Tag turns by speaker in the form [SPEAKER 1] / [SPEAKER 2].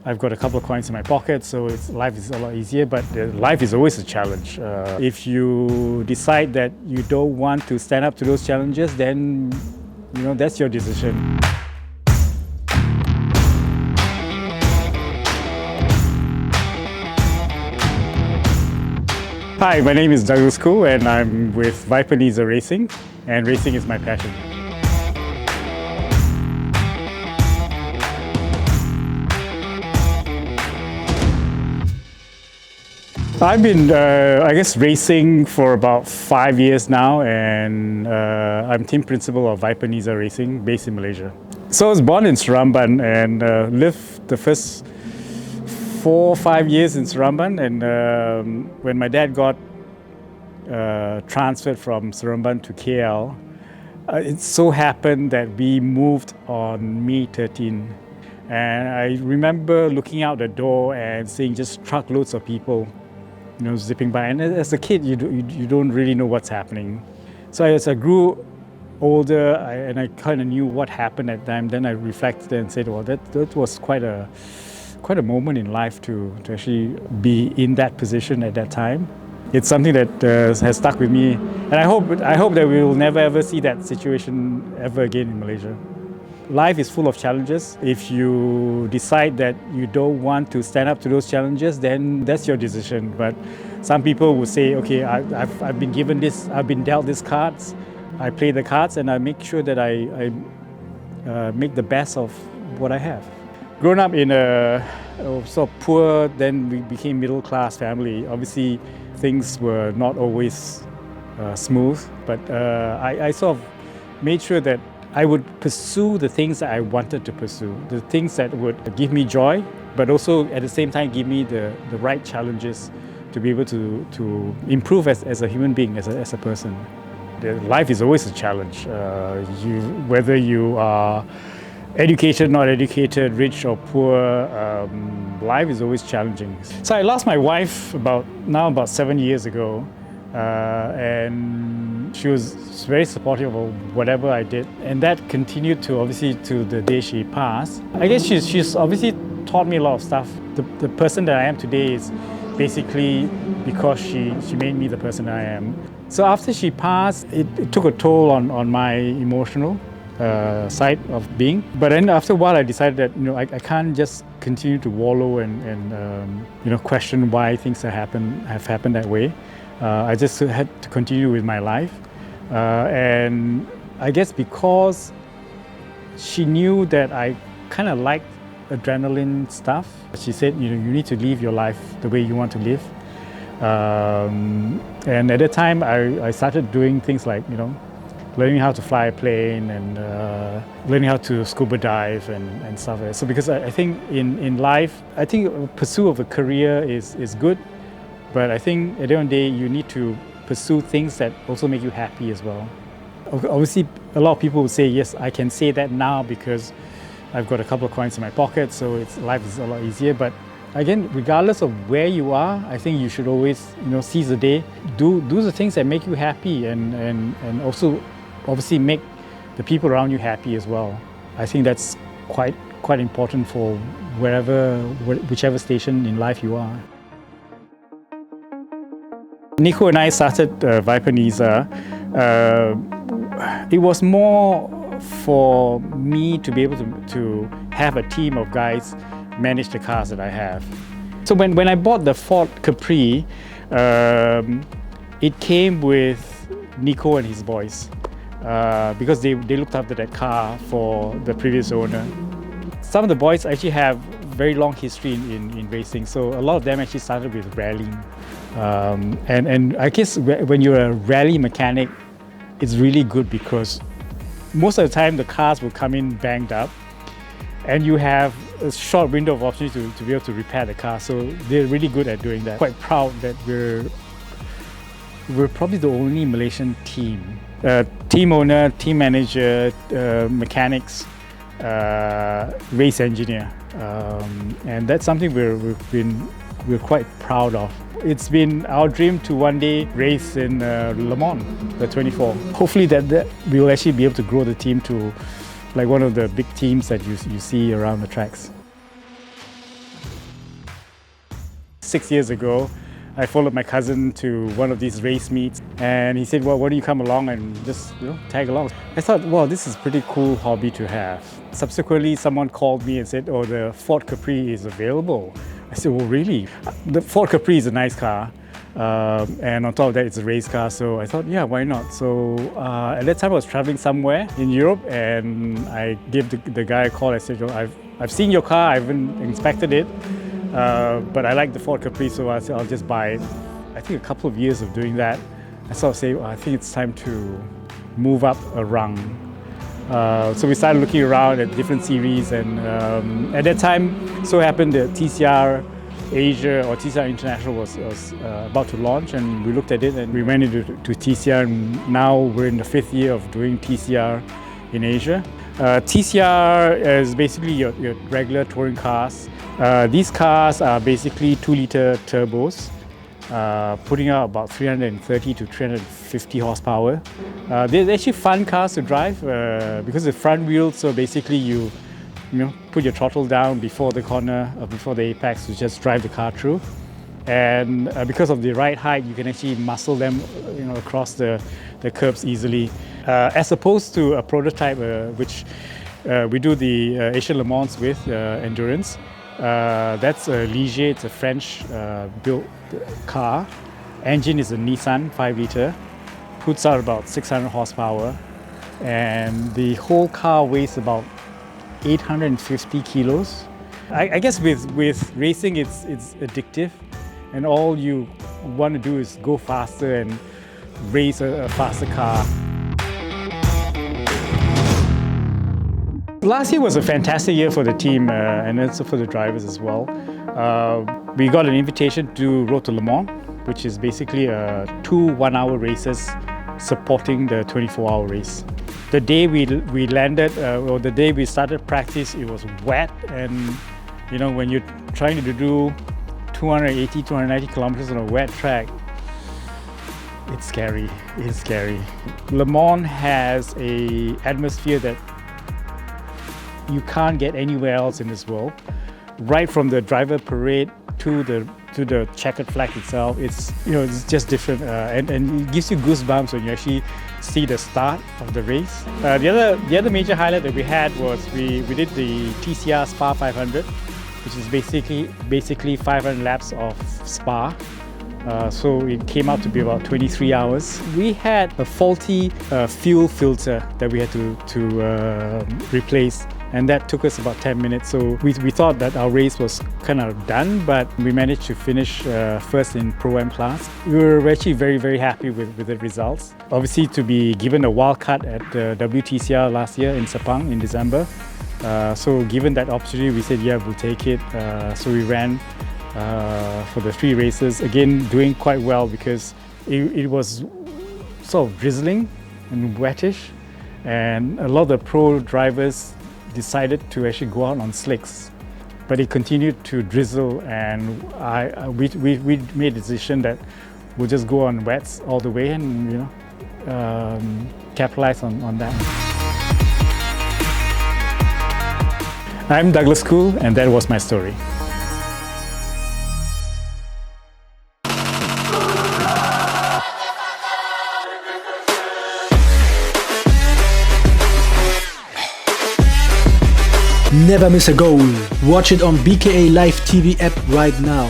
[SPEAKER 1] I've got a couple of coins in my pocket, so life is a lot easier, but life is always a challenge. If you decide that you don't want to stand up to those challenges, then that's your decision. Hi, my name is Khoo and I'm with Niza Racing, and racing is my passion. I've been, racing for about 5 years now, and I'm team principal of Niza Racing, based in Malaysia. So I was born in Seremban and lived the first 4 or 5 years in Seremban, and when my dad got transferred from Seremban to KL, it so happened that we moved on May 13. And I remember looking out the door and seeing just truckloads of people zipping by. And as a kid, you don't really know what's happening. So as I grew older and I kind of knew what happened at that time, then I reflected and said, well, that was quite a moment in life to actually be in that position at that time. It's something that has stuck with me, and I hope that we will never ever see that situation ever again in Malaysia. Life is full of challenges. If you decide that you don't want to stand up to those challenges, then that's your decision. But some people will say, okay, I've been given this, I've been dealt these cards, I play the cards and I make sure that I make the best of what I have. Growing up in a sort of poor, then we became middle-class family. Obviously, things were not always smooth, but I sort of made sure that I would pursue the things that I wanted to pursue, the things that would give me joy, but also at the same time give me the right challenges to be able to improve as a human being, as a person. Life is always a challenge. Whether you are educated, not educated, rich or poor, life is always challenging. So I lost my wife about 7 years ago, and she was very supportive of whatever I did, and that continued to the day she passed. I guess she's obviously taught me a lot of stuff. The person that I am today is basically because she made me the person I am. So after she passed, it took a toll on my emotional side of being. But then after a while, I decided that I can't just continue to wallow and question why things have happened that way. I just had to continue with my life, and I guess because she knew that I kind of liked adrenaline stuff, she said, you need to live your life the way you want to live. And at that time, I started doing things like learning how to fly a plane and learning how to scuba dive and stuff like that. So because I think in life, I think a pursuit of a career is good, but I think at the end of the day, you need to pursue things that also make you happy as well. Obviously, a lot of people will say, yes, I can say that now because I've got a couple of coins in my pocket, so life is a lot easier. But again, regardless of where you are, I think you should always seize the day, do the things that make you happy, and also obviously make the people around you happy as well. I think that's quite important for whichever station in life you are. Nico and I started Niza. It was more for me to be able to have a team of guys manage the cars that I have. So when I bought the Ford Capri, it came with Nico and his boys, because they looked after that car for the previous owner. Some of the boys actually have very long history in racing, so a lot of them actually started with rallying. And I guess when you're a rally mechanic, it's really good because most of the time the cars will come in banged up, and you have a short window of opportunity to be able to repair the car. So they're really good at doing that. Quite proud that we're probably the only Malaysian team. Team owner, team manager, mechanics, race engineer, and that's something we're quite proud of. It's been our dream to one day race in Le Mans, the 24. Hopefully that we will actually be able to grow the team to like one of the big teams that you see around the tracks. 6 years ago, I followed my cousin to one of these race meets, and he said, well, why don't you come along and just tag along? I thought, well, this is a pretty cool hobby to have. Subsequently, someone called me and said, oh, the Ford Capri is available. I said, well, really? The Ford Capri is a nice car. And on top of that, it's a race car. So I thought, yeah, why not? So at that time, I was traveling somewhere in Europe, and I gave the guy a call. I said, I've seen your car, I haven't inspected it. But I like the Ford Capri, so I said I'll just buy it. I think a couple of years of doing that, I sort of say, well, I think it's time to move up a rung. So we started looking around at different series, and at that time, so happened that TCR Asia or TCR International was about to launch, and we looked at it and we went into TCR, and now we're in the 5th year of doing TCR in Asia. TCR is basically your regular touring cars. These cars are basically 2-liter turbos, putting out about 330 to 350 horsepower. They're actually fun cars to drive because the front wheels, so basically you put your throttle down before the corner or before the apex to just drive the car through. And because of the ride height, you can actually muscle them across the curbs easily. As opposed to a prototype which we do the Asian Le Mans with, endurance. That's a Ligier, it's a French built car. Engine is a Nissan 5-liter, puts out about 600 horsepower, and the whole car weighs about 850 kilos. I guess with racing, it's addictive, and all you want to do is go faster and race a faster car. Last year was a fantastic year for the team and also for the drivers as well. We got an invitation to Road to Le Mans, which is basically 2 one-hour races supporting the 24-hour race. The day we landed, or the day we started practice, it was wet, and when you're trying to do 280, 290 kilometers on a wet track, it's scary. It's scary. Le Mans has an atmosphere that you can't get anywhere else in this world. Right from the driver parade to the checkered flag itself, it's just different, and it gives you goosebumps when you actually see the start of the race. The other major highlight that we had was we did the TCR Spa 500, which is basically 500 laps of Spa. So it came out to be about 23 hours. We had a faulty fuel filter that we had to replace, and that took us about 10 minutes. So we thought that our race was kind of done, but we managed to finish first in ProAm class. We were actually very, very happy with the results. Obviously, to be given a wildcard at the WTCR last year in Sepang in December. So given that opportunity, we said, yeah, we'll take it. So we ran for the 3 races, again doing quite well because it was sort of drizzling and wettish, and a lot of the pro drivers decided to actually go out on slicks, but it continued to drizzle, and we made a decision that we'll just go on wets all the way and capitalize on that. I'm Douglas Khoo, and that was my story.
[SPEAKER 2] Never miss a goal. Watch it on BKA Live TV app right now.